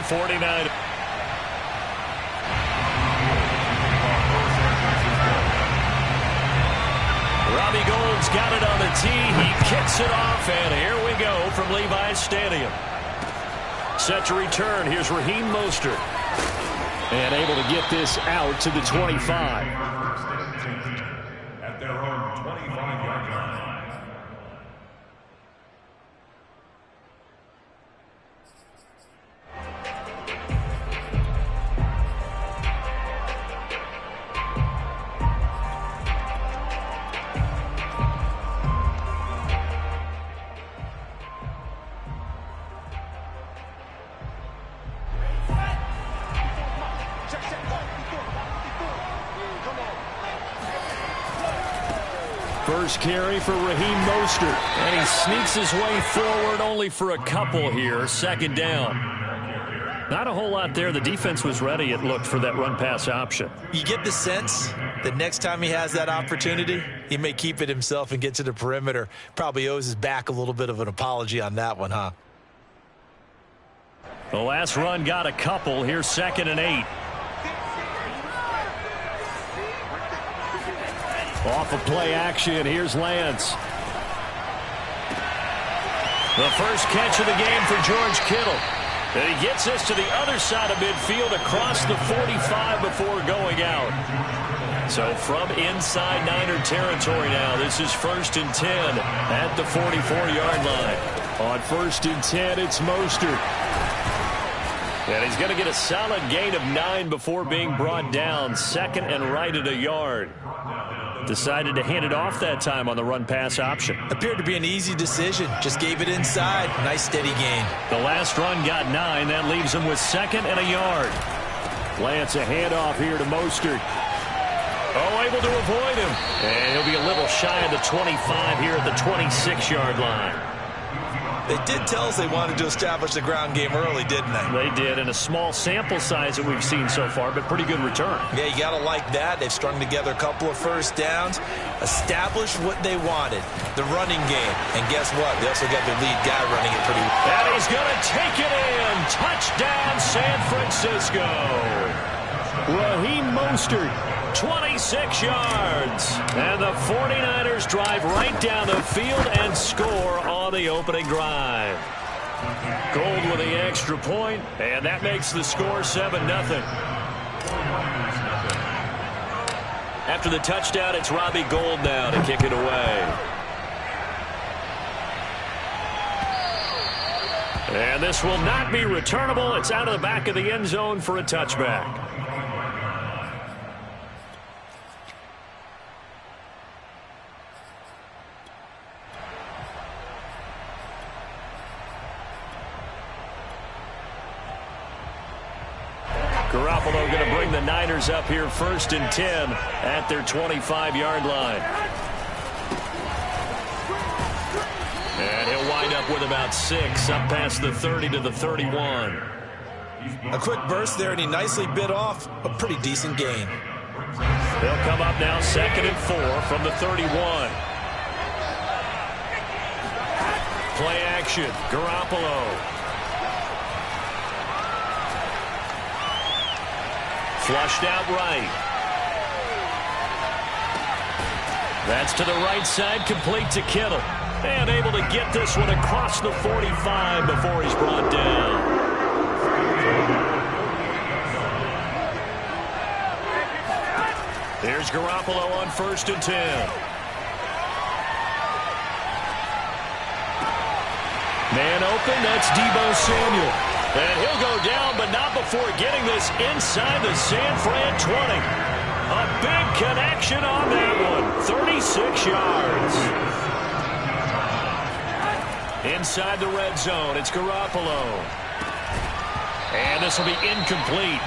49. Robbie Gould's got it on the tee. He kicks it off, and here we go from Levi's Stadium. Set to return. Here's Raheem Mostert. And able to get this out to the 25. At their own 25-yard line. First carry for Raheem Mostert. And he sneaks his way forward only for a couple here. Second down. Not a whole lot there. The defense was ready, it looked, for that run-pass option. You get the sense that next time he has that opportunity, he may keep it himself and get to the perimeter. Probably owes his back a little bit of an apology on that one, huh? The last run got a couple. Here's 2nd and 8. Off of play action, here's Lance. The first catch of the game for George Kittle. And he gets this to the other side of midfield across the 45 before going out. So from inside Niner territory now, this is 1st and 10 at the 44-yard line. On 1st and 10, it's Mostert. And he's going to get a solid gain of 9 before being brought down. 2nd and right at a yard. Decided to hand it off that time on the run-pass option. Appeared to be an easy decision. Just gave it inside. Nice steady gain. The last run got 9. That leaves him with 2nd and a yard. Lance a handoff here to Mostert. Oh, able to avoid him. And he'll be a little shy of the 25 here at the 26-yard line. They did tell us they wanted to establish the ground game early, didn't they? They did, and a small sample size that we've seen so far, but pretty good return. Yeah, you got to like that. They've strung together a couple of first downs, established what they wanted, the running game. And guess what? They also got their lead guy running it pretty well. And he's going to take it in. Touchdown, San Francisco. Raheem Mostert, 26 yards. And the 49ers drive right down the field and score on the opening drive. Gould with the extra point, and that makes the score 7-0. After the touchdown, it's Robbie Gould now to kick it away. And this will not be returnable. It's out of the back of the end zone for a touchback. Garoppolo going to bring the Niners up here 1st and 10 at their 25-yard line. And he'll wind up with about 6 up past the 30 to the 31. A quick burst there, and he nicely bit off a pretty decent gain. They'll come up now 2nd and 4 from the 31. Play action, Garoppolo. Flushed out right. That's to the right side, complete to Kittle. And able to get this one across the 45 before he's brought down. Here's Garoppolo on 1st and 10. Man open, that's Deebo Samuel. And he'll go down, but not before getting this inside the San Fran 20. A big connection on that one. 36 yards. Inside the red zone, it's Garoppolo. And this will be incomplete.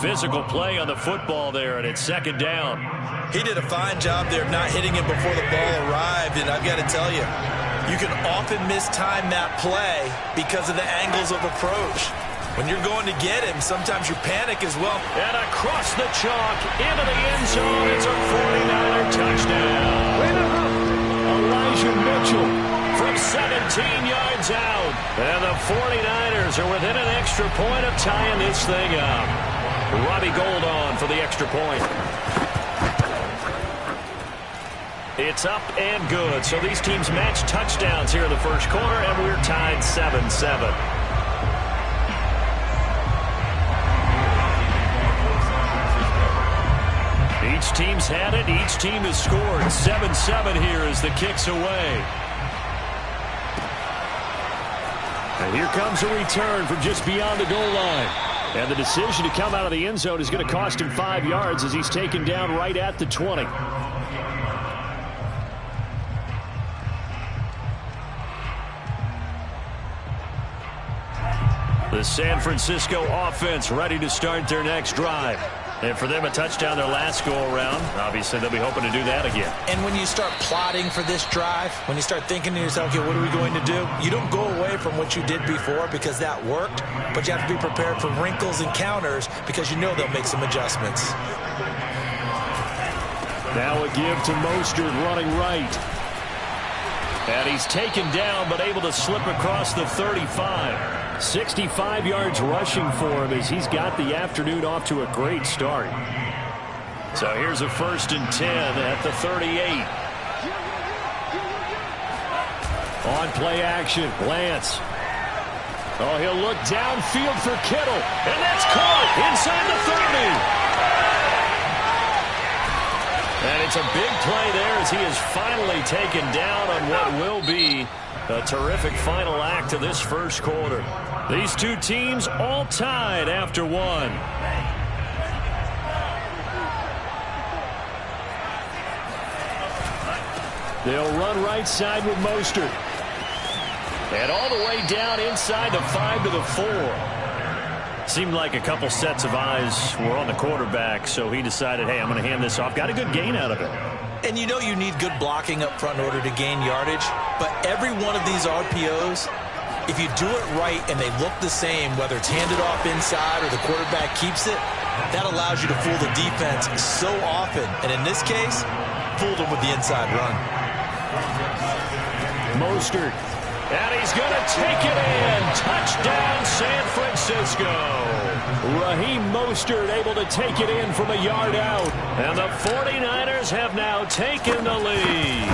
Physical play on the football there, and it's 2nd down. He did a fine job there of not hitting him before the ball arrived, and I've got to tell you, you can often mistime that play because of the angles of approach. When you're going to get him, sometimes you panic as well. And across the chalk, into the end zone, it's a 49er touchdown. Elijah Mitchell from 17 yards out. And the 49ers are within an extra point of tying this thing up. Robbie Gould on for the extra point. It's up and good. So these teams match touchdowns here in the first quarter, and we're tied 7-7. Each team's had it. Each team has scored. 7-7 here as the kick's away. And here comes a return from just beyond the goal line. And the decision to come out of the end zone is going to cost him 5 yards as he's taken down right at the 20. The San Francisco offense ready to start their next drive. And for them, a touchdown their last go-around. Obviously, they'll be hoping to do that again. And when you start plotting for this drive, when you start thinking to yourself, okay, what are we going to do? You don't go away from what you did before because that worked, but you have to be prepared for wrinkles and counters because you know they'll make some adjustments. Now a give to Mostert running right. And he's taken down but able to slip across the 35. 65 yards rushing for him as he's got the afternoon off to a great start. So here's a 1st and 10 at the 38. On play action, Lance. Oh, he'll look downfield for Kittle. And that's caught inside the 30. And it's a big play there as he is finally taken down on what will be a terrific final act of this first quarter. These two teams all tied after one. They'll run right side with Mostert. And all the way down inside the 5 to the 4. Seemed like a couple sets of eyes were on the quarterback, so he decided, hey, I'm going to hand this off. Got a good gain out of it. And you know you need good blocking up front in order to gain yardage, but every one of these RPOs, if you do it right and they look the same, whether it's handed off inside or the quarterback keeps it, that allows you to fool the defense so often. And in this case, fooled them with the inside run. Mostert. And he's going to take it in. Touchdown, San Francisco. Raheem Mostert able to take it in from a yard out. And the 49ers have now taken the lead.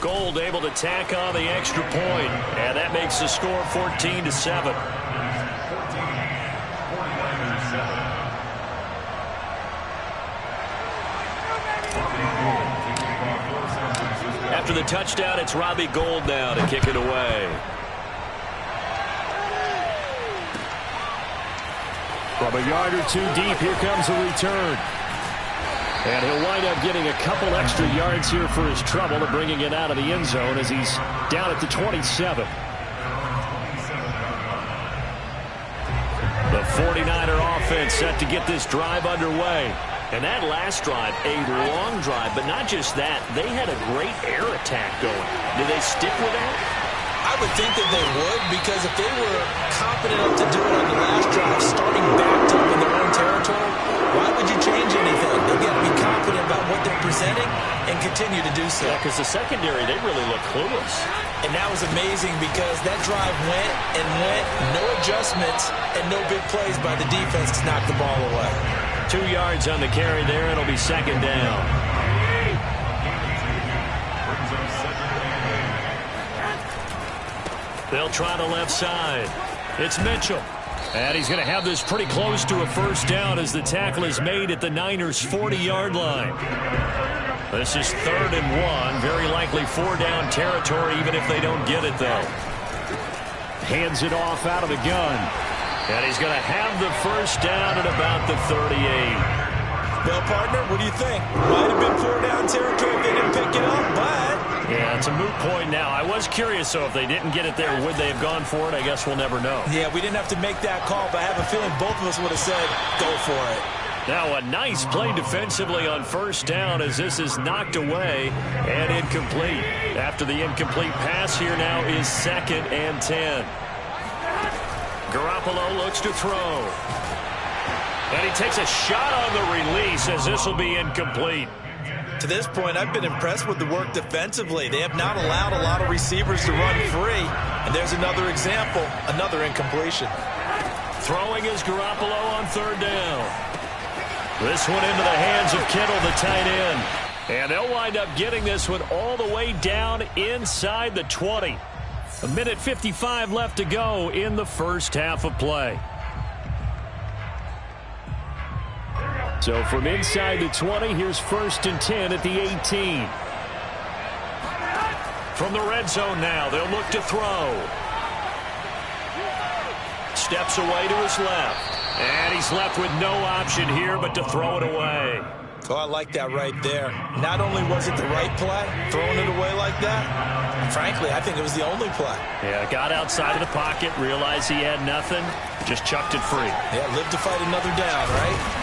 Gould able to tack on the extra point. And that makes the score 14-7. After the touchdown, it's Robbie Gould now to kick it away. From a yard or two deep, here comes a return. And he'll wind up getting a couple extra yards here for his trouble to bringing it out of the end zone as he's down at the 27. The 49er offense set to get this drive underway. And that last drive, a long drive, but not just that. They had a great air attack going. Do they stick with that? I would think that they would, because if they were confident enough to do it on the last drive, starting backed up in their own territory, why would you change anything? They've got to be confident about what they're presenting and continue to do so. Yeah, because the secondary, they really look clueless. And that was amazing because that drive went and went, no adjustments and no big plays by the defense to knock the ball away. 2 yards on the carry there. It'll be second down. They'll try the left side. It's Mitchell. And he's going to have this pretty close to a first down as the tackle is made at the Niners' 40-yard line. This is 3rd and 1. Very likely 4-down territory even if they don't get it, though. Hands it off out of the gun. And he's going to have the first down at about the 38. Well, partner, what do you think? Might have been 4-down territory if they didn't pick it up, but... Yeah, it's a moot point now. I was curious, so if they didn't get it there, would they have gone for it? I guess we'll never know. Yeah, we didn't have to make that call, but I have a feeling both of us would have said, go for it. Now a nice play defensively on first down as this is knocked away and incomplete. After the incomplete pass, here now is 2nd and 10. Garoppolo looks to throw. And he takes a shot on the release as this will be incomplete. To this point, I've been impressed with the work defensively. They have not allowed a lot of receivers to run free. And there's another example, another incompletion. Throwing is Garoppolo on third down. This one into the hands of Kittle, the tight end. And they'll wind up getting this one all the way down inside the 20. A minute 55 left to go in the first half of play. So from inside the 20, here's 1st and 10 at the 18. From the red zone now, they'll look to throw. Steps away to his left. And he's left with no option here but to throw it away. Oh, I like that right there. Not only was it the right play, throwing it away like that, frankly, I think it was the only play. Yeah, got outside of the pocket, realized he had nothing, just chucked it free. Yeah, live to fight another down, right?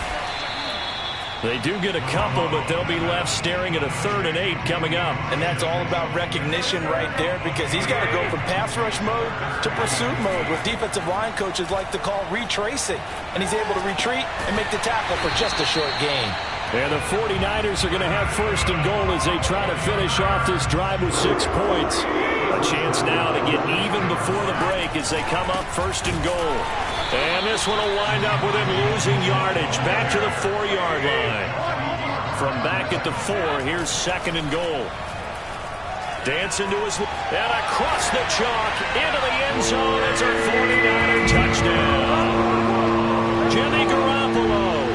They do get a couple, but they'll be left staring at a 3rd and 8 coming up. And that's all about recognition right there, because he's got to go from pass rush mode to pursuit mode, what defensive line coaches like to call retracing. And he's able to retreat and make the tackle for just a short gain. And the 49ers are going to have 1st and goal as they try to finish off this drive with 6 points. A chance now to get even before the break as they come up 1st and goal. And this one will wind up with him losing yardage back to the 4-yard line. From back at the 4, here's 2nd and goal. Dancing to his and across the chalk into the end zone. It's a 49er touchdown. Jimmy Garoppolo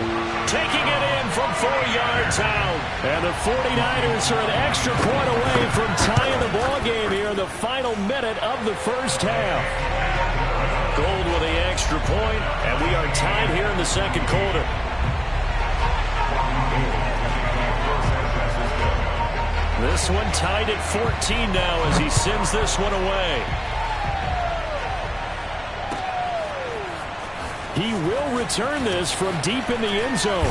taking it in from 4 yards out. And the 49ers are an extra point away from tying the ball game here in the final minute of the first half. Gold with the extra point, and we are tied here in the second quarter. This one tied at 14 now as he sends this one away. He will return this from deep in the end zone.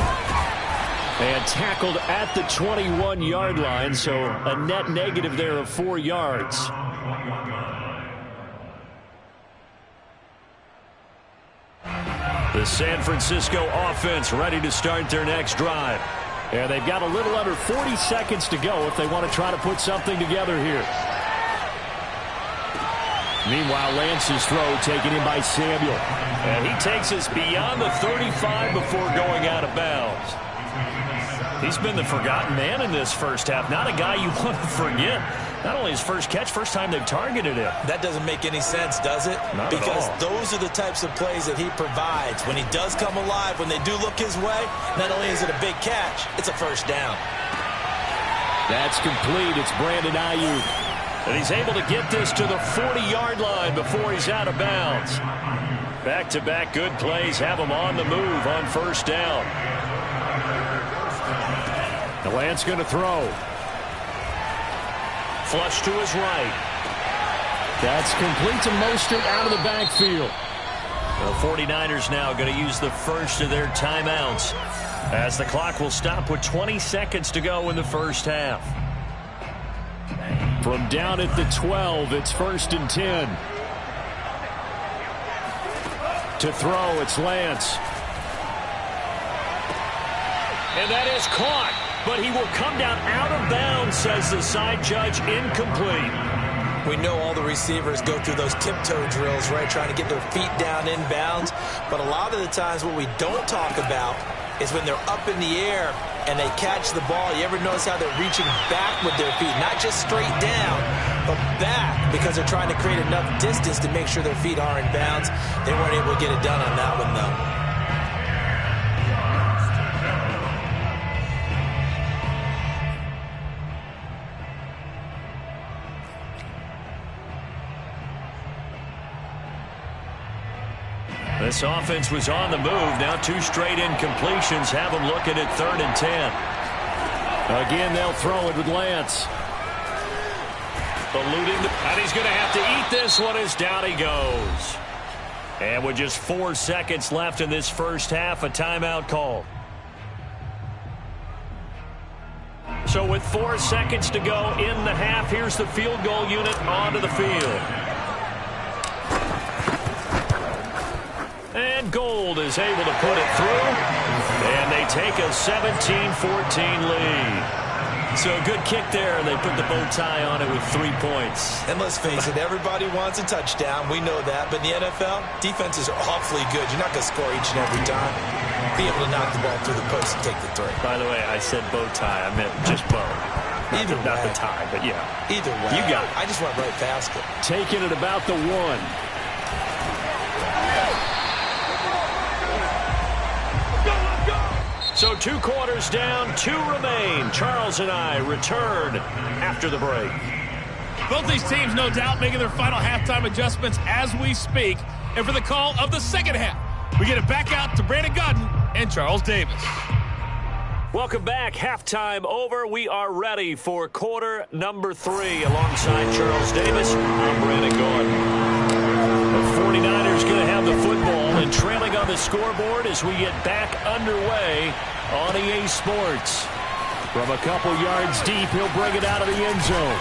And tackled at the 21-yard line, so a net negative there of 4 yards. The San Francisco offense ready to start their next drive. And they've got a little under 40 seconds to go if they want to try to put something together here. Meanwhile, Lance's throw taken in by Samuel. And he takes us beyond the 35 before going out of bounds. He's been the forgotten man in this first half. Not a guy you want to forget. Not only his first catch, first time they've targeted him. That doesn't make any sense, does it? Not because at all. Those are the types of plays that he provides. When he does come alive, when they do look his way, not only is it a big catch, it's a first down. That's complete. It's Brandon Ayuk. And he's able to get this to the 40-yard line before he's out of bounds. Back-to-back good plays have him on the move on first down. The Lance going to throw. Flush to his right. That's complete to Mostert out of the backfield. The 49ers now going to use the first of their timeouts as the clock will stop with 20 seconds to go in the first half. From down at the 12, it's 1st and 10. To throw, it's Lance. And that is caught. But he will come down out of bounds, says the side judge, incomplete. We know all the receivers go through those tiptoe drills, right, trying to get their feet down inbounds. But a lot of the times what we don't talk about is when they're up in the air and they catch the ball. You ever notice how they're reaching back with their feet? Not just straight down, but back, because they're trying to create enough distance to make sure their feet are in bounds. They weren't able to get it done on that one, though. This offense was on the move. Now 2 straight incompletions have them looking at 3rd and 10. Again, they'll throw it with Lance. Eluding and he's going to have to eat this one as down he goes. And with just 4 seconds left in this first half, a timeout call. So with 4 seconds to go in the half, here's the field goal unit onto the field. And Gold is able to put it through. And they take a 17-14 lead. So good kick there, and they put the bow tie on it with 3 points. And let's face it, everybody wants a touchdown. We know that. But in the NFL, defenses are awfully good. You're not going to score each and every time. Be able to knock the ball through the post and take the three. By the way, I said bow tie. I meant just bow. Either way. Not the tie, but yeah. Either way. You got it. I just went right past it. Taking it about the 1. So 2 quarters down, 2 remain. Charles and I return after the break. Both these teams, no doubt, making their final halftime adjustments as we speak. And for the call of the second half, we get it back out to Brandon Godden and Charles Davis. Welcome back. Halftime over. We are ready for quarter number 3. Alongside Charles Davis, I'm Brandon Gordon. The 49ers going to have the football and trailing on the scoreboard as we get back underway on EA Sports. From a couple yards deep, he'll bring it out of the end zone.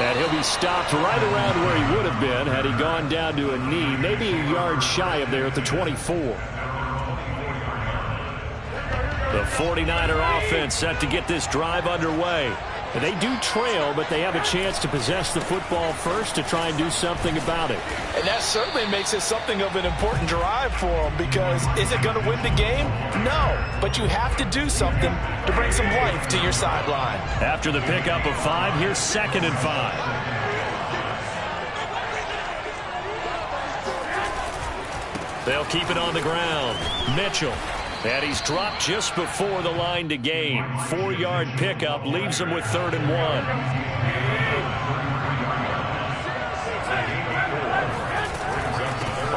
And he'll be stopped right around where he would have been had he gone down to a knee, maybe a yard shy of there at the 24. The 49er offense set to get this drive underway. And they do trail, but they have a chance to possess the football first to try and do something about it. And that certainly makes it something of an important drive for them, because is it going to win the game? No, but you have to do something to bring some life to your sideline. After the pickup of 5, here's 2nd and 5. They'll keep it on the ground. Mitchell. And he's dropped just before the line to gain. 4-yard pickup leaves him with 3rd and 1.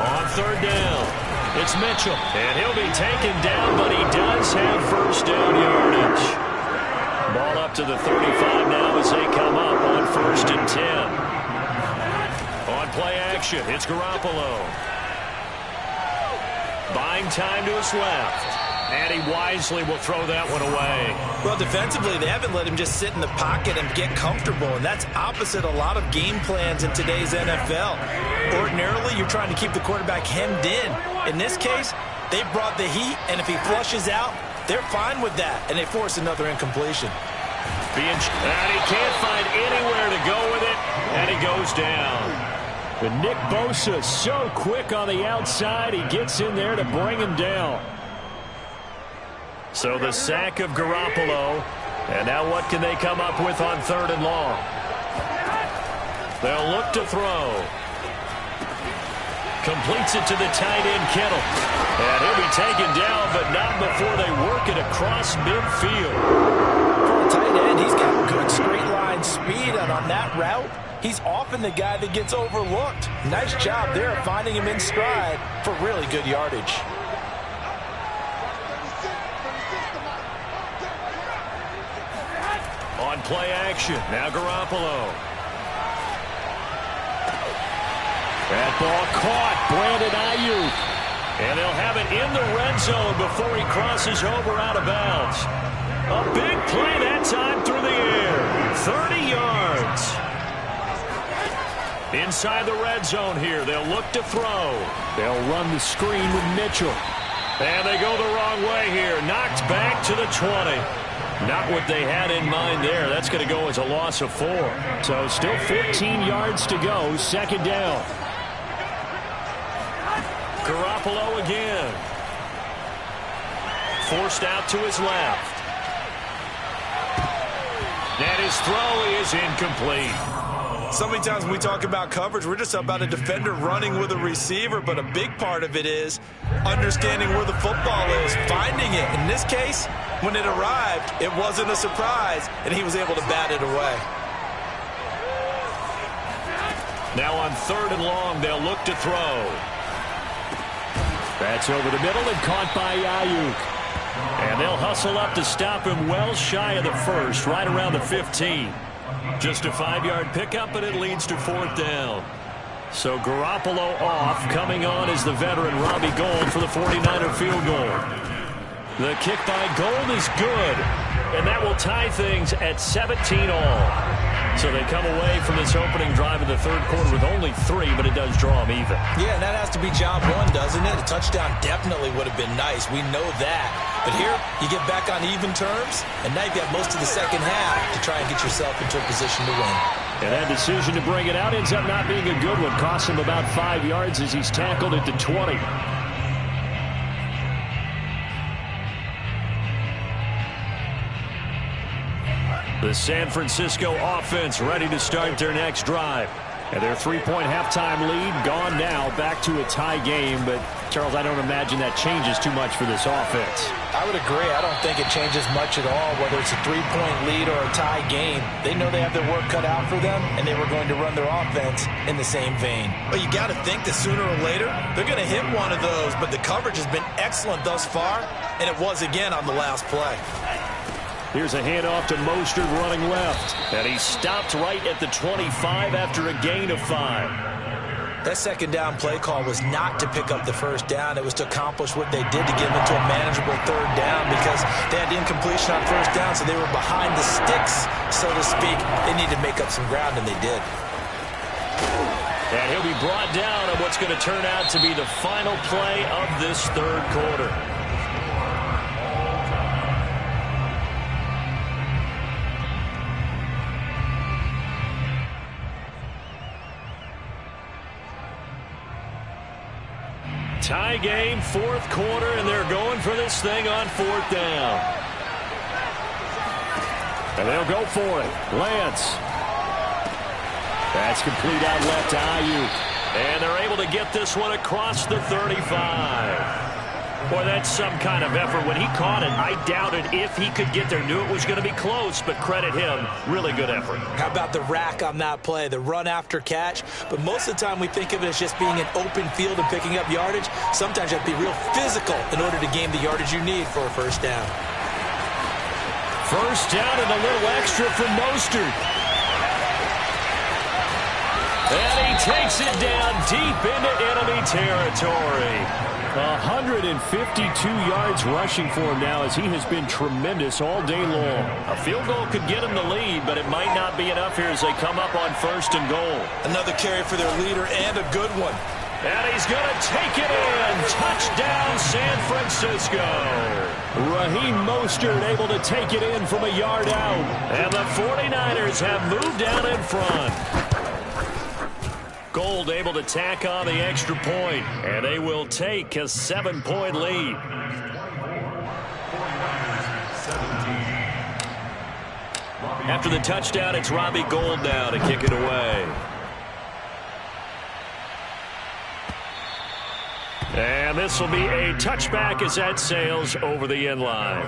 On 3rd down, it's Mitchell. And he'll be taken down, but he does have 1st down yardage. Ball up to the 35 now as they come up on 1st and 10. On play action, it's Garoppolo. Buying time to his left. And he wisely will throw that one away. Well, defensively, they haven't let him just sit in the pocket and get comfortable, and that's opposite a lot of game plans in today's NFL. Ordinarily, you're trying to keep the quarterback hemmed in. In this case, they brought the heat, and if he flushes out, they're fine with that, and they force another incompletion. And he can't find anywhere to go with it, and he goes down. But Nick Bosa so quick on the outside, he gets in there to bring him down. So the sack of Garoppolo, and now what can they come up with on 3rd and long? They'll look to throw. Completes it to the tight end, Kittle. And he'll be taken down, but not before they work it across midfield. For a tight end, he's got good straight line speed, and on that route, he's often the guy that gets overlooked. Nice job there finding him in stride for really good yardage. On play action, now Garoppolo. That ball caught, Brandon Ayuk. And they'll have it in the red zone before he crosses over out of bounds. A big play that time through the air. 30 yards. Inside the red zone here, they'll look to throw. They'll run the screen with Mitchell. And they go the wrong way here. Knocked back to the 20. Not what they had in mind there. That's going to go as a loss of 4. So still 14 yards to go. 2nd down. Garoppolo again. Forced out to his left. And his throw is incomplete. So many times when we talk about coverage, we're just about a defender running with a receiver, but a big part of it is understanding where the football is, finding it. In this case, when it arrived, it wasn't a surprise, and he was able to bat it away. Now on 3rd and long, they'll look to throw. That's over the middle and caught by Ayuk. And they'll hustle up to stop him well shy of the 1st, right around the 15. Just a 5-yard pickup, and it leads to 4th down. So Garoppolo off. Coming on is the veteran Robbie Gould for the 49er field goal. The kick by Gould is good, and that will tie things at 17 all. So they come away from this opening drive in the third quarter with only 3, but it does draw them even. Yeah, and that has to be job one, doesn't it? A touchdown definitely would have been nice. We know that. But here, you get back on even terms, and now you've got most of the second half to try and get yourself into a position to win. And that decision to bring it out ends up not being a good one. Costs him about 5 yards as he's tackled at the 20. The San Francisco offense ready to start their next drive. And their 3-point halftime lead gone now, back to a tie game. But, Charles, I don't imagine that changes too much for this offense. I would agree. I don't think it changes much at all, whether it's a 3-point lead or a tie game. They know they have their work cut out for them, and they were going to run their offense in the same vein. But you got to think that sooner or later, they're going to hit one of those. But the coverage has been excellent thus far, and it was again on the last play. Here's a handoff to Mostert running left. And he stopped right at the 25 after a gain of 5. That second down play call was not to pick up the first down. It was to accomplish what they did to get them into a manageable third down because they had incompletion on first down, so they were behind the sticks, so to speak. They needed to make up some ground, and they did. And he'll be brought down on what's going to turn out to be the final play of this third quarter. Tie game, fourth quarter, and they're going for this thing on fourth down. And they'll go for it. Lance. That's complete out left to Ayuk. And they're able to get this one across the 35. Boy, that's some kind of effort. When he caught it, I doubted if he could get there. Knew it was going to be close, but credit him. Really good effort. How about the rack on that play, the run after catch? But most of the time we think of it as just being an open field and picking up yardage. Sometimes you have to be real physical in order to gain the yardage you need for a first down. First down and a little extra from Mostert. And he takes it down deep into enemy territory. 152 yards rushing for him now as he has been tremendous all day long. A field goal could get him the lead, but it might not be enough here as they come up on first and goal. Another carry for their leader and a good one. And he's going to take it in. Touchdown, San Francisco. Raheem Mostert able to take it in from a yard out. And the 49ers have moved out in front. Gold able to tack on the extra point, and they will take a 7-point lead. After the touchdown, it's Robbie Gould now to kick it away. And this will be a touchback as that sails over the end line.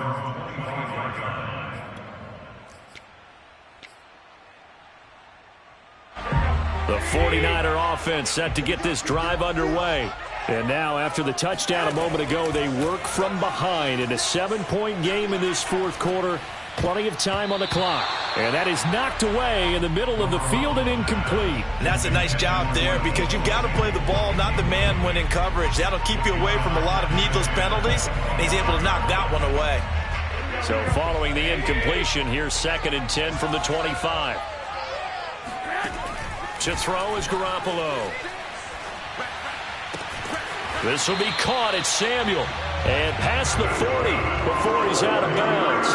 The 49er offense set to get this drive underway. And now, after the touchdown a moment ago, they work from behind in a 7-point game in this fourth quarter. Plenty of time on the clock. And that is knocked away in the middle of the field and incomplete. And that's a nice job there because you've got to play the ball, not the man when in coverage. That'll keep you away from a lot of needless penalties. And he's able to knock that one away. So following the incompletion, here's 2nd and 10 from the 25. To throw is Garoppolo. This will be caught. It's Samuel. And past the 40 before he's out of bounds.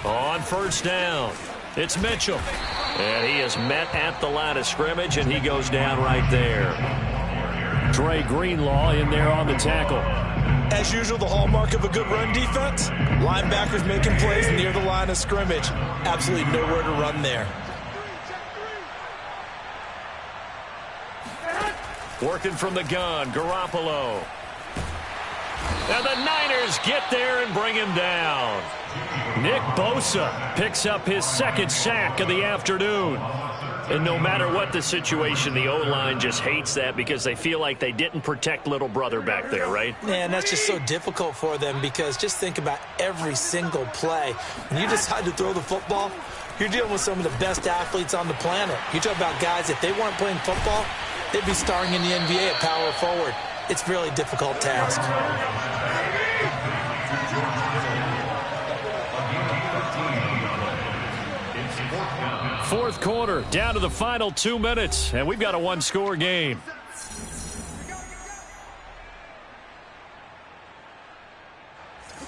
On first down, it's Mitchell. And he is met at the line of scrimmage, and he goes down right there. Dre Greenlaw in there on the tackle. As usual, the hallmark of a good run defense, linebackers making plays near the line of scrimmage. Absolutely nowhere to run there. Working from the gun, Garoppolo. And the Niners get there and bring him down. Nick Bosa picks up his 2nd sack of the afternoon. And no matter what the situation, the O-line just hates that because they feel like they didn't protect little brother back there, right? Man, that's just so difficult for them because just think about every single play. When you decide to throw the football, you're dealing with some of the best athletes on the planet. You talk about guys, if they weren't playing football, they'd be starring in the NBA at power forward. It's a really difficult task. fourth quarter, down to the final 2 minutes, and we've got a one-score game.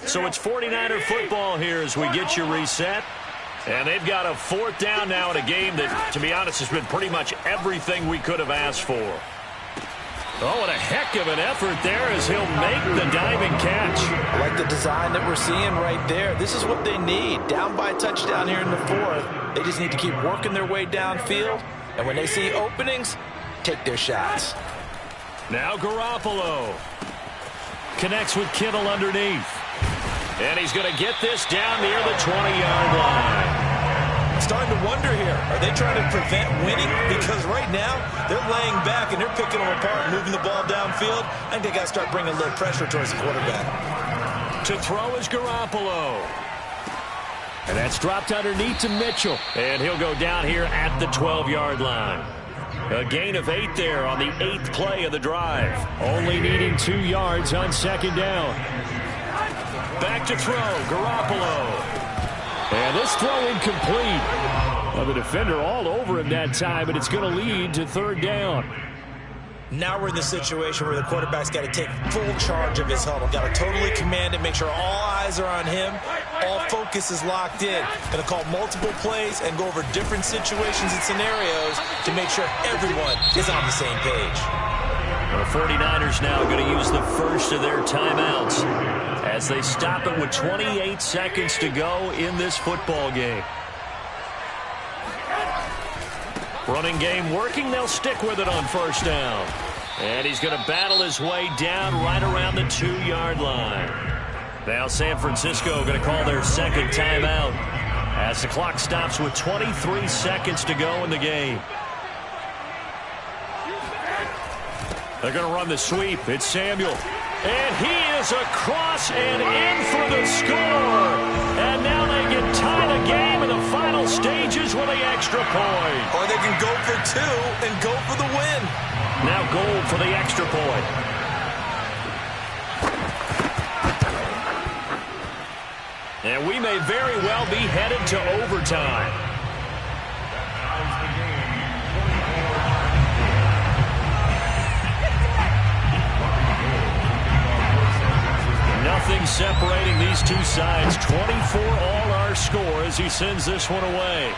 So it's 49er football here as we get you reset. And they've got a fourth down now in a game that, to be honest, has been pretty much everything we could have asked for. Oh, what a heck of an effort there as he'll make the diving catch. I like the design that we're seeing right there. This is what they need. Down by a touchdown here in the fourth. They just need to keep working their way downfield. And when they see openings, take their shots. Now Garoppolo connects with Kittle underneath. And he's going to get this down near the 20-yard line. I'm starting to wonder here, are they trying to prevent winning? Because right now, they're laying back and they're picking them apart and moving the ball downfield. I think they got to start bringing a little pressure towards the quarterback. To throw is Garoppolo. And that's dropped underneath to Mitchell. And he'll go down here at the 12-yard line. A gain of 8 there on the 8th play of the drive. Only needing 2 yards on second down. Back to throw, Garoppolo. And this throw incomplete. Well, the defender all over him that time, but it's going to lead to third down. Now we're in the situation where the quarterback's got to take full charge of his huddle. Got to totally command it, make sure all eyes are on him. All focus is locked in. Going to call multiple plays and go over different situations and scenarios to make sure everyone is on the same page. The 49ers now going to use the first of their timeouts as they stop it with 28 seconds to go in this football game. Running game working. They'll stick with it on first down. And he's going to battle his way down right around the 2-yard line. Now San Francisco going to call their second timeout as the clock stops with 23 seconds to go in the game. They're going to run the sweep. It's Samuel. And he is across and in for the score. And now they get tie the game in the final stages with an extra point. Or they can go for 2 and go for the win. Now goal for the extra point. And we may very well be headed to overtime. Nothing separating these two sides. 24 all our score as he sends this one away.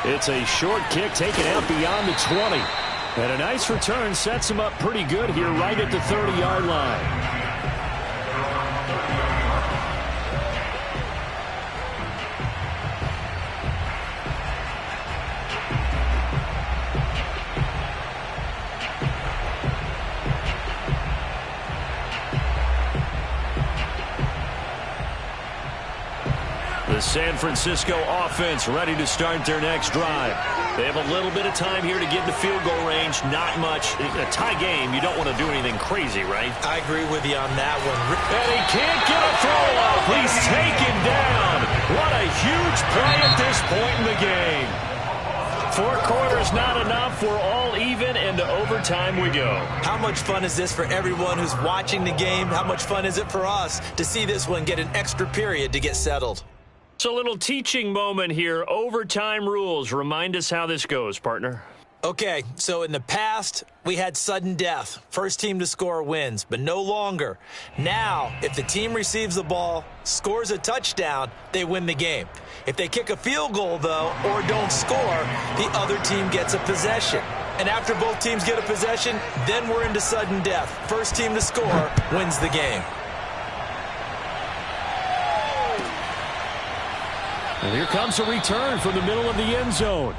It's a short kick taken out beyond the 20. And a nice return sets him up pretty good here right at the 30-yard line. The San Francisco offense ready to start their next drive. They have a little bit of time here to get to field goal range. Not much. A tie game, you don't want to do anything crazy, right? I agree with you on that one. And he can't get a throw off. He's taken down. What a huge play at this point in the game. 4 quarters not enough. We're all even, and to overtime we go. How much fun is this for everyone who's watching the game? How much fun is it for us to see this one get an extra period to get settled? It's a little teaching moment here. Overtime rules. Remind us how this goes, partner. Okay, so in the past, we had sudden death. First team to score wins, but no longer. Now, if the team receives the ball, scores a touchdown, they win the game. If they kick a field goal, though, or don't score, the other team gets a possession. And after both teams get a possession, then we're into sudden death. First team to score wins the game. And here comes a return from the middle of the end zone.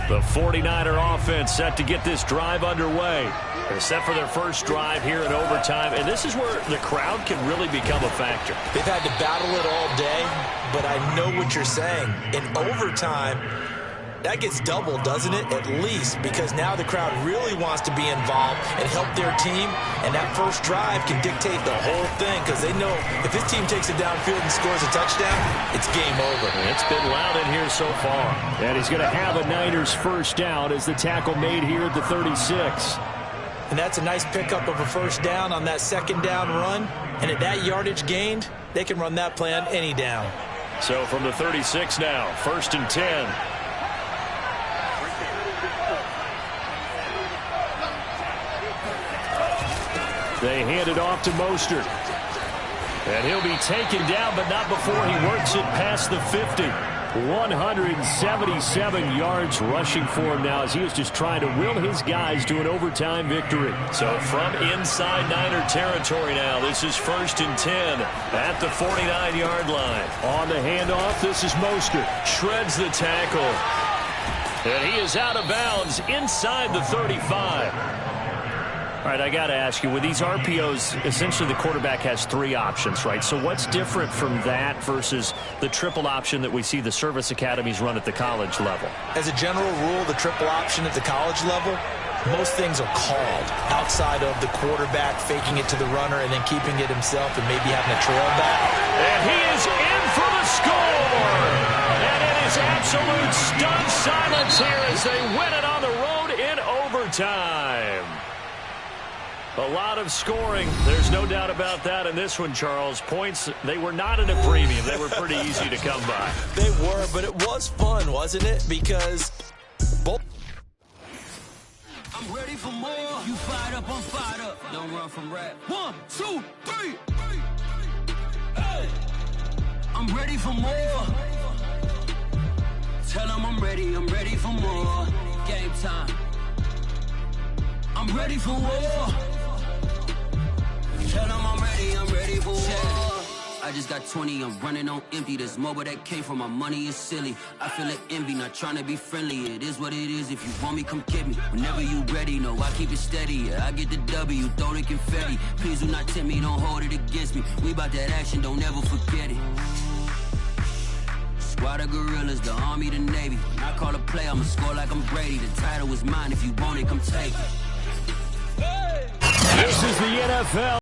The 49er offense set to get this drive underway. They're set for their first drive here in overtime, and this is where the crowd can really become a factor. They've had to battle it all day, but I know what you're saying. In overtime, That gets doubled, doesn't it? At least, because now the crowd really wants to be involved and help their team, and that first drive can dictate the whole thing because they know if this team takes it downfield and scores a touchdown, it's game over. It's been loud in here so far. And he's going to have a Niners first down as the tackle made here at the 36. And that's a nice pickup of a first down on that second down run. And at that yardage gained, they can run that play on any down. So from the 36 now, 1st and 10. They hand it off to Mostert. And he'll be taken down, but not before he works it past the 50. 177 yards rushing for him now as he is just trying to will his guys to an overtime victory. So from inside Niner territory now, this is 1st and 10 at the 49-yard line. On the handoff, this is Mostert. Shreds the tackle. And he is out of bounds inside the 35. All right, I got to ask you, with these RPOs, essentially the quarterback has 3 options, right? So what's different from that versus the triple option that we see the service academies run at the college level? As a general rule, the triple option at the college level, most things are called outside of the quarterback faking it to the runner and then keeping it himself and maybe having a trail back. And he is in for the score! And it is absolute stunned silence here as they win it on the road in overtime. A lot of scoring. There's no doubt about that in this one, Charles. Points, they were not at a premium. They were pretty easy to come by. They were, but it was fun, wasn't it? Because both... I'm ready for more. You fired up, I'm fired up. Don't run from rap. 1, 2, 3. Hey. I'm ready for more. Tell them I'm ready for more. Game time. I'm ready for war. Tell them I'm ready for war. I just got 20, I'm running on empty. This mobile that came from my money is silly. I feel it envy, not trying to be friendly. It is what it is, if you want me, come get me. Whenever you ready, no, I keep it steady. Yeah, I get the W, throw the confetti. Please do not tempt me, don't hold it against me. We about that action, don't ever forget it. Squad of gorillas, the army, the navy. When I call a play, I'ma score like I'm Brady. The title is mine, if you want it, come take it. This is the NFL.